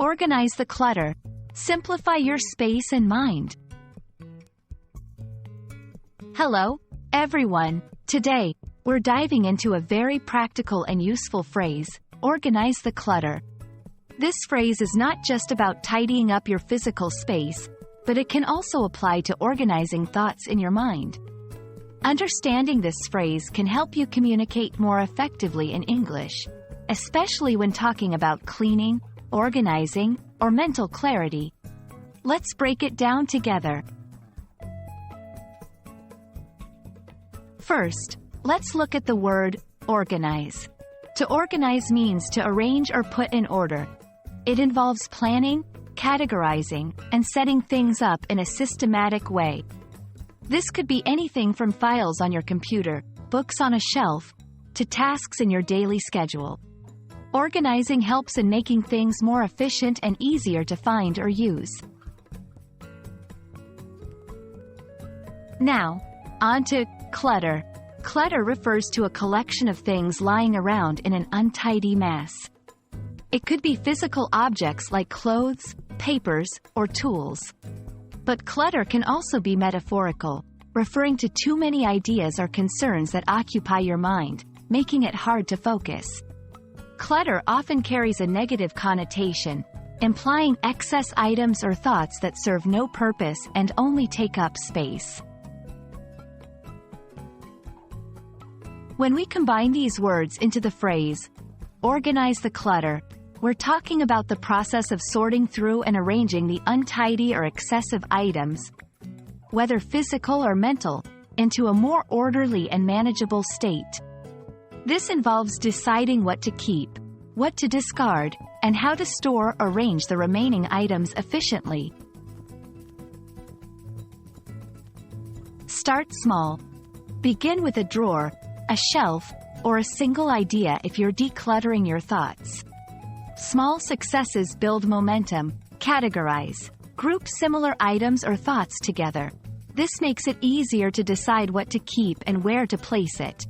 Organize the clutter. Simplify your space and mind. Hello, everyone. Today, we're diving into a very practical and useful phrase, organize the clutter. This phrase is not just about tidying up your physical space, but it can also apply to organizing thoughts in your mind. Understanding this phrase can help you communicate more effectively in English, especially when talking about cleaning, organizing, or mental clarity. Let's break it down together. First, let's look at the word organize. To organize means to arrange or put in order. It involves planning, categorizing, and setting things up in a systematic way. This could be anything from files on your computer, books on a shelf, to tasks in your daily schedule. Organizing helps in making things more efficient and easier to find or use. Now, on to clutter. Clutter refers to a collection of things lying around in an untidy mess. It could be physical objects like clothes, papers, or tools. But clutter can also be metaphorical, referring to too many ideas or concerns that occupy your mind, making it hard to focus. Clutter often carries a negative connotation, implying excess items or thoughts that serve no purpose and only take up space. When we combine these words into the phrase, organize the clutter, we're talking about the process of sorting through and arranging the untidy or excessive items, whether physical or mental, into a more orderly and manageable state. This involves deciding what to keep, what to discard, and how to store or arrange the remaining items efficiently. Start small. Begin with a drawer, a shelf, or a single idea if you're decluttering your thoughts. Small successes build momentum. Categorize. Group similar items or thoughts together. This makes it easier to decide what to keep and where to place it.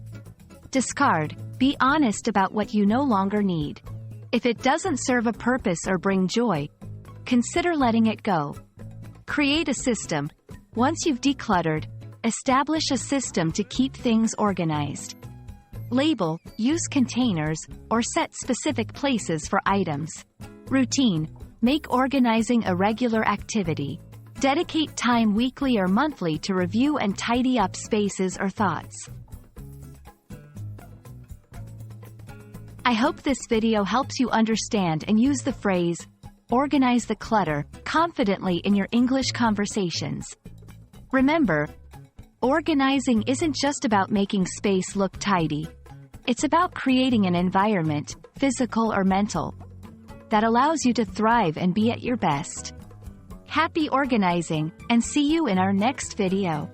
Discard. Be honest about what you no longer need. If it doesn't serve a purpose or bring joy, consider letting it go. Create a system. Once you've decluttered, establish a system to keep things organized. Label, use containers, or set specific places for items. Routine. Make organizing a regular activity. Dedicate time weekly or monthly to review and tidy up spaces or thoughts. I hope this video helps you understand and use the phrase, organize the clutter, confidently in your English conversations. Remember, organizing isn't just about making space look tidy. It's about creating an environment, physical or mental, that allows you to thrive and be at your best. Happy organizing, and see you in our next video.